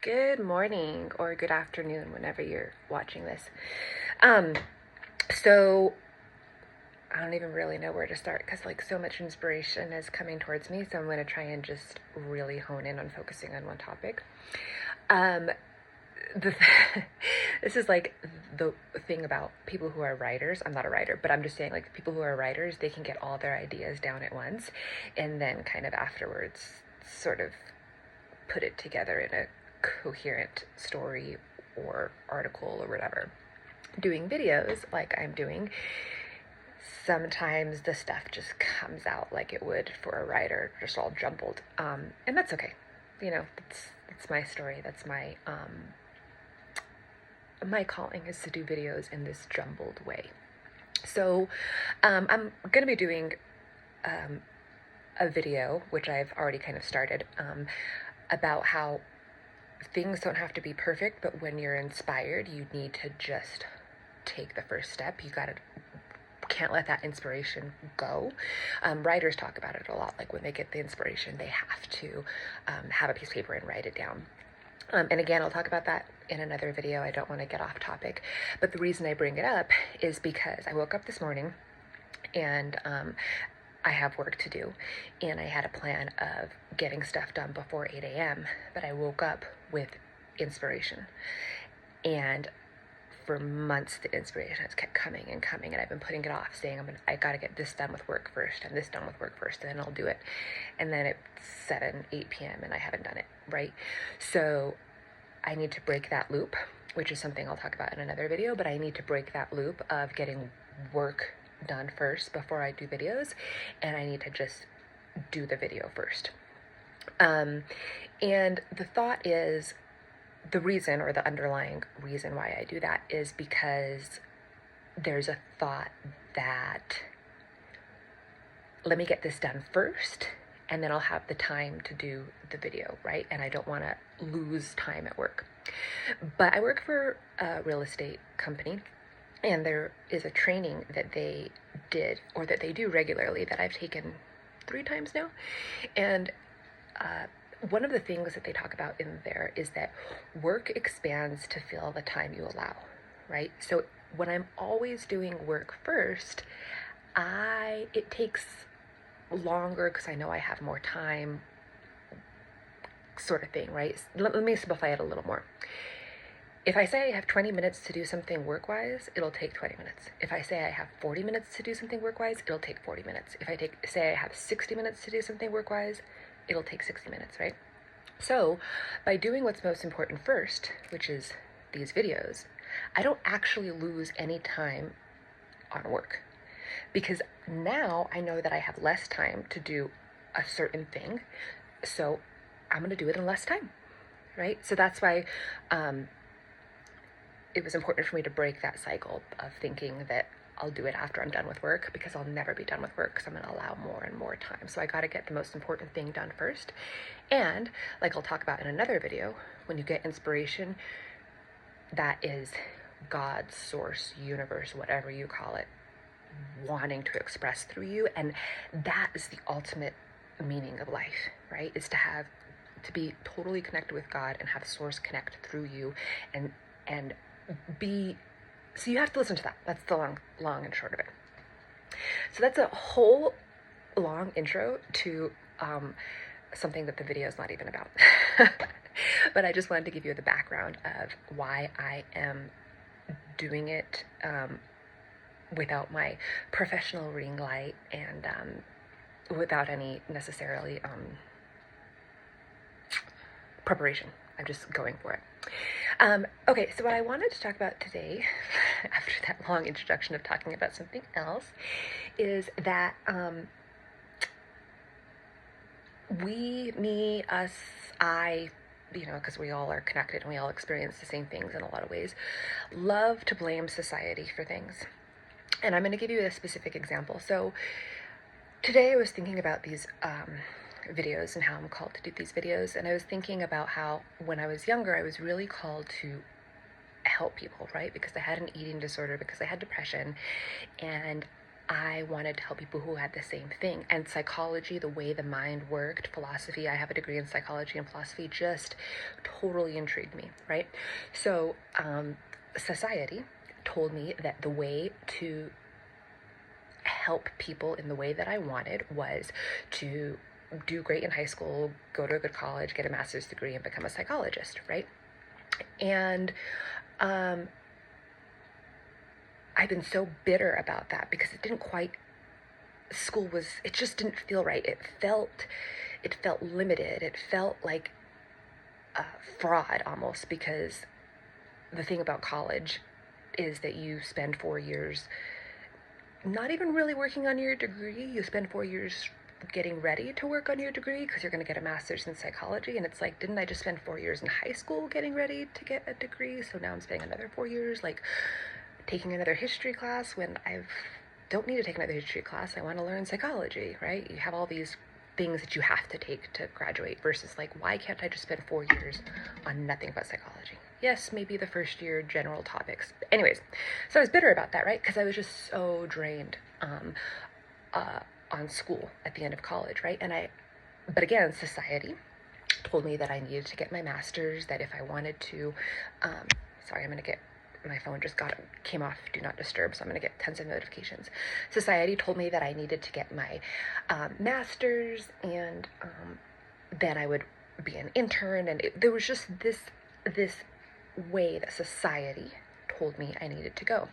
Good morning or good afternoon whenever you're watching this. So I don't even really know where to start because so much inspiration is coming towards me. So I'm going to try and just really hone in on focusing on one topic. The this is the thing about people who are writers. I'm not a writer, but I'm just saying people who are writers, they can get all their ideas down at once and then kind of afterwards sort of put it together in a coherent story or article or whatever. Doing videos like I'm doing, sometimes the stuff just comes out like it would for a writer, just all jumbled, and that's okay. That's my story. That's my my calling is to do videos in this jumbled way. So I'm gonna be doing a video, which I've already kind of started, about how things don't have to be perfect, but when you're inspired, you need to just take the first step. Can't let that inspiration go. Writers talk about it a lot. Like when they get the inspiration, they have to have a piece of paper and write it down. And again, I'll talk about that in another video. I don't want to get off topic, but the reason I bring it up is because I woke up this morning and I have work to do, and I had a plan of getting stuff done before 8 a.m., but I woke up with inspiration. And for months, the inspiration has kept coming and coming, and I've been putting it off, saying I got to get this done with work first, and this done with work first, and then I'll do it. And then it's 8 p.m., and I haven't done it, right? So I need to break that loop, which is something I'll talk about in another video, but I need to break that loop of getting work done first before I do videos, and I need to just do the video first. And the thought is, the reason or the underlying reason why I do that is because there's a thought that let me get this done first and then I'll have the time to do the video, right? And I don't want to lose time at work. But I work for a real estate company, and there is a training that they did, or that they do regularly, that I've taken 3 times now. And one of the things that they talk about in there is that work expands to fill the time you allow, right? So when I'm always doing work first, it takes longer because I know I have more time, sort of thing, right? Let me simplify it a little more. If I say I have 20 minutes to do something work-wise, it'll take 20 minutes. If I say I have 40 minutes to do something work-wise, it'll take 40 minutes. If I say I have 60 minutes to do something work-wise, it'll take 60 minutes, right? So by doing what's most important first, which is these videos, I don't actually lose any time on work, because now I know that I have less time to do a certain thing, so I'm going to do it in less time, right? So that's why it was important for me to break that cycle of thinking that I'll do it after I'm done with work, because I'll never be done with work because I'm going to allow more and more time. So I got to get the most important thing done first. And like I'll talk about in another video, when you get inspiration, that is God's source, universe, whatever you call it, wanting to express through you. And that is the ultimate meaning of life, right? Is to be totally connected with God and have source connect through you, and be, so you have to listen to that. That's the long and short of it. So that's a whole long intro to something that the video is not even about. But I just wanted to give you the background of why I am doing it without my professional ring light and without any necessarily preparation. I'm just going for it. Okay, so what I wanted to talk about today, after that long introduction of talking about something else, is that I, because we all are connected and we all experience the same things in a lot of ways, love to blame society for things. And I'm going to give you a specific example. So today I was thinking about these videos and how I'm called to do these videos, and I was thinking about how when I was younger I was really called to help people, right? Because I had an eating disorder, because I had depression, and I wanted to help people who had the same thing. And psychology, the way the mind worked, philosophy, I have a degree in psychology and philosophy, just totally intrigued me, right? So, society told me that the way to help people in the way that I wanted was to do great in high school, go to a good college, get a master's degree, and become a psychologist, right? And I've been so bitter about that because it didn't quite, it just didn't feel right. It felt limited. It felt like a fraud almost, because the thing about college is that you spend 4 years not even really working on your degree. You spend 4 years getting ready to work on your degree because you're going to get a master's in psychology. And it's like, didn't I just spend 4 years in high school getting ready to get a degree? So now I'm spending another 4 years like taking another history class when I don't need to take another history class. I want to learn psychology, right? You have all these things that you have to take to graduate versus like, why can't I just spend 4 years on nothing but psychology? Yes, maybe the first year general topics. Anyways, so I was bitter about that, right? Because I was just so drained on school at the end of college, right? But again, society told me that I needed to get my master's, that if I wanted to, sorry, my phone just came off do not disturb, so I'm going to get tons of notifications. Society told me that I needed to get my master's, and then I would be an intern, and there was just this way that society told me I needed to go.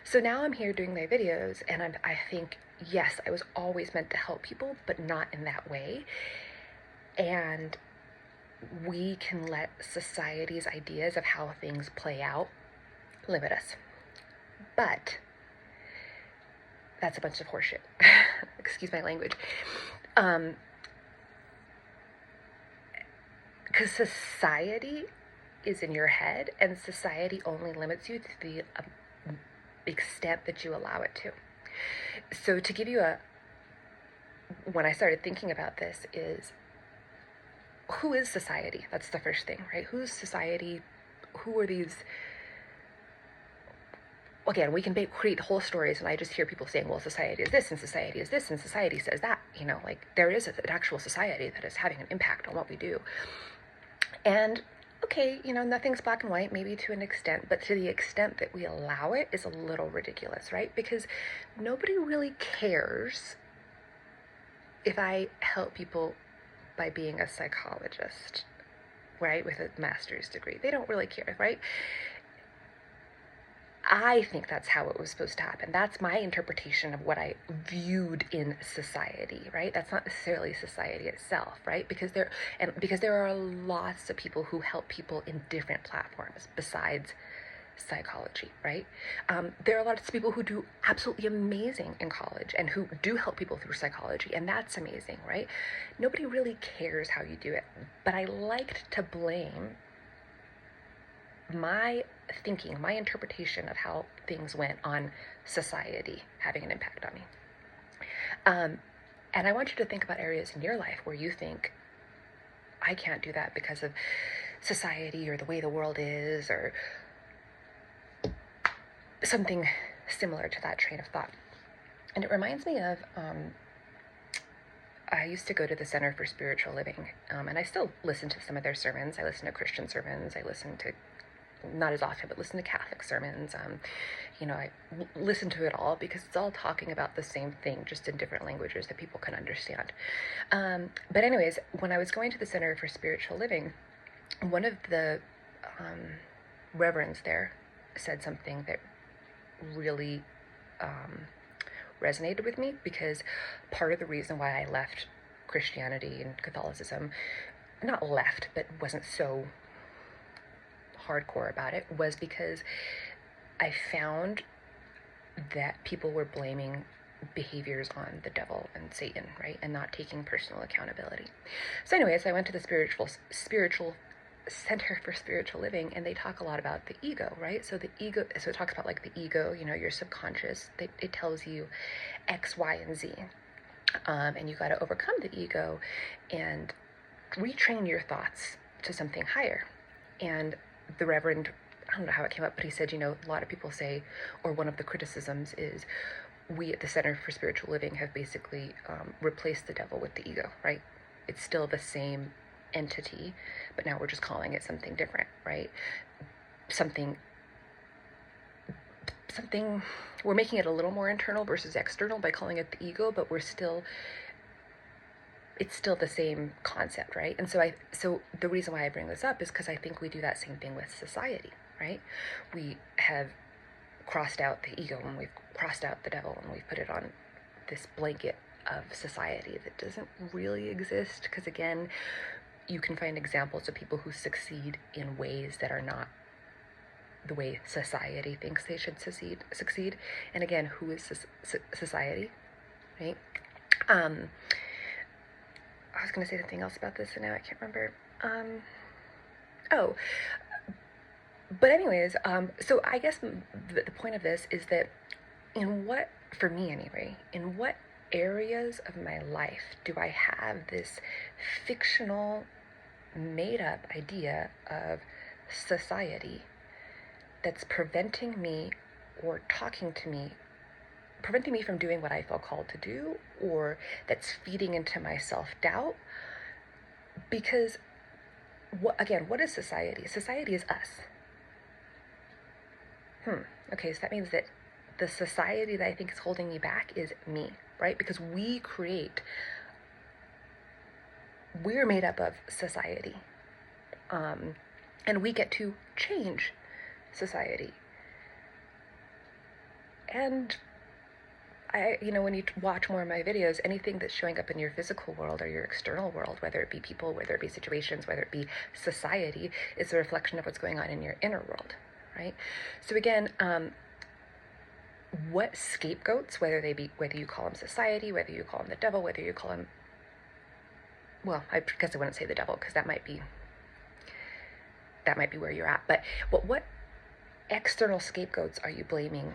So now I'm here doing my videos, and I think, yes, I was always meant to help people, but not in that way. And we can let society's ideas of how things play out limit us. But that's a bunch of horseshit. Excuse my language. Because society is in your head, and society only limits you to the extent that you allow it to. So to give you when I started thinking about this is, who is society? That's the first thing, right? Who's society? Who are these? Again, we can create whole stories, and I just hear people saying, well, society is this, and society is this, and society says that. Like there is an actual society that is having an impact on what we do. And okay, nothing's black and white, maybe to an extent, but to the extent that we allow it is a little ridiculous, right? Because nobody really cares if I help people by being a psychologist, right, with a master's degree. They don't really care, right? I think that's how it was supposed to happen. That's my interpretation of what I viewed in society, right? That's not necessarily society itself, right? Because there are lots of people who help people in different platforms besides psychology, right? There are lots of people who do absolutely amazing in college and who do help people through psychology, and that's amazing, right? Nobody really cares how you do it, but I liked to blame my thinking, my interpretation of how things went on society having an impact on me. And I want you to think about areas in your life where you think, I can't do that because of society or the way the world is, or something similar to that train of thought. And it reminds me of, I used to go to the Center for Spiritual Living, and I still listen to some of their sermons. I listen to Christian sermons. I listen to, not as often, but listen to Catholic sermons. I listen to it all because it's all talking about the same thing, just in different languages that people can understand. But anyways, when I was going to the Center for Spiritual Living, one of the reverends there said something that really resonated with me, because part of the reason why I left Christianity and Catholicism, not left, but wasn't so hardcore about it, was because I found that people were blaming behaviors on the devil and Satan, right, and not taking personal accountability. So anyways, I went to the spiritual Center for Spiritual Living, and they talk a lot about the ego, right? So it talks about like the ego, your subconscious. It tells you X, Y, and Z, and you got to overcome the ego and retrain your thoughts to something higher. And the Reverend, I don't know how it came up, but he said, a lot of people say, or one of the criticisms is, we at the Center for Spiritual Living have basically replaced the devil with the ego, right? It's still the same entity, but now we're just calling it something different, right? Something, we're making it a little more internal versus external by calling it the ego, but it's still the same concept, right? And so the reason why I bring this up is because I think we do that same thing with society, right? We have crossed out the ego and we've crossed out the devil and we've put it on this blanket of society that doesn't really exist, because again, you can find examples of people who succeed in ways that are not the way society thinks they should succeed. And again, who is society, right? I was going to say something else about this and now I can't remember. But anyways, so I guess the point of this is that for me anyway, in what areas of my life do I have this fictional, made up idea of society that's preventing me or preventing me from doing what I feel called to do, or that's feeding into my self-doubt? Because what is society? Society is us. Okay, so that means that the society that I think is holding me back is me, right? Because we're made up of society. And we get to change society. And when you watch more of my videos, anything that's showing up in your physical world or your external world, whether it be people, whether it be situations, whether it be society, is a reflection of what's going on in your inner world, right? So again, what scapegoats, whether you call them society, whether you call them the devil, whether you call them, well, I guess I wouldn't say the devil because that might be where you're at, but what external scapegoats are you blaming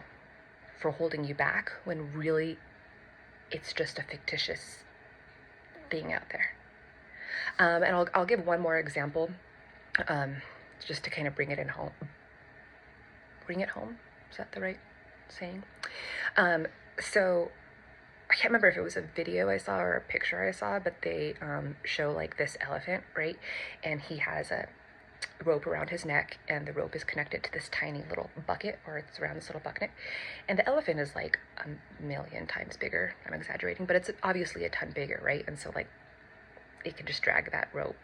for holding you back when really it's just a fictitious thing out there? And I'll give one more example, just to kind of bring it home. Is that the right saying? So I can't remember if it was a video I saw or a picture I saw, but they show like this elephant, right? And he has a rope around his neck, and the rope is connected to this tiny little bucket, or it's around this little bucket, and the elephant is like 1,000,000 times bigger. I'm exaggerating, but it's obviously a ton bigger, right? And so like it can just drag that rope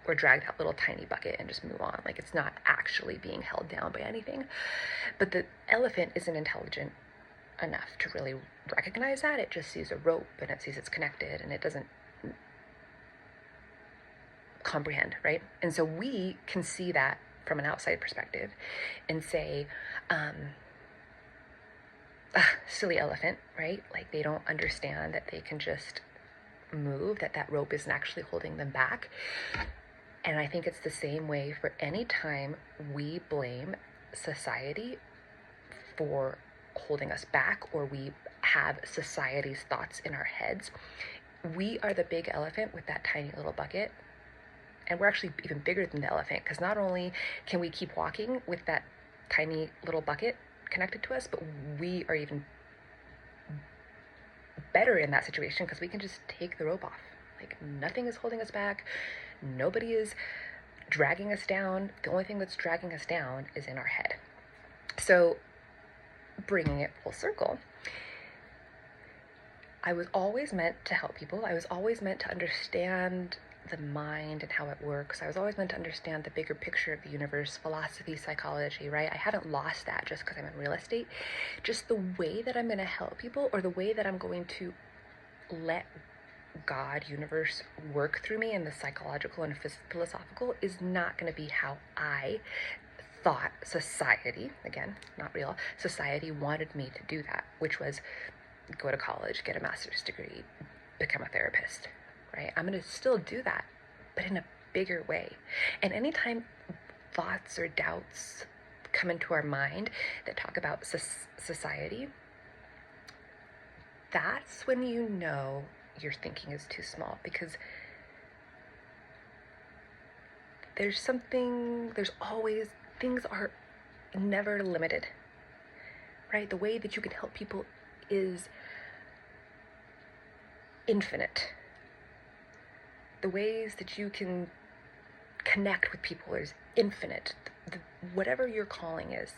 or drag that little tiny bucket and just move on. Like it's not actually being held down by anything. But the elephant isn't intelligent enough to really recognize that. It just sees a rope and it sees it's connected and it doesn't comprehend, right? And so we can see that from an outside perspective and say, silly elephant, right? Like they don't understand that they can just move, that rope isn't actually holding them back. And I think it's the same way for any time we blame society for holding us back, or we have society's thoughts in our heads. We are the big elephant with that tiny little bucket. And we're actually even bigger than the elephant, because not only can we keep walking with that tiny little bucket connected to us, but we are even better in that situation because we can just take the rope off. Like nothing is holding us back. Nobody is dragging us down. The only thing that's dragging us down is in our head. So bringing it full circle, I was always meant to help people. I was always meant to understand the mind and how it works. I was always meant to understand the bigger picture of the universe, philosophy, psychology, right? I haven't lost that just because I'm in real estate. Just the way that I'm going to help people, or the way that I'm going to let God, universe work through me in the psychological and philosophical, is not going to be how I thought society, again, not real, society wanted me to do that, which was go to college, get a master's degree, become a therapist, right? I'm going to still do that, but in a bigger way. And anytime thoughts or doubts come into our mind that talk about society, that's when you know your thinking is too small, because things are never limited, right? The way that you can help people is infinite. The ways that you can connect with people is infinite. Whatever your calling is,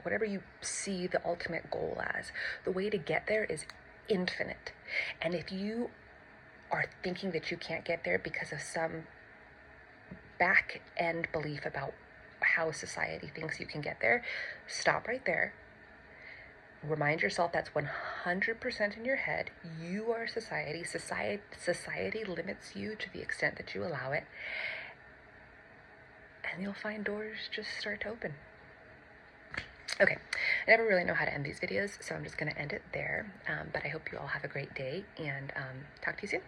whatever you see the ultimate goal as, the way to get there is infinite. And if you are thinking that you can't get there because of some back end belief about how society thinks you can get there, stop right there. Remind yourself that's 100% in your head. You are society. Society limits you to the extent that you allow it. And you'll find doors just start to open. Okay, I never really know how to end these videos, so I'm just going to end it there. But I hope you all have a great day, and talk to you soon.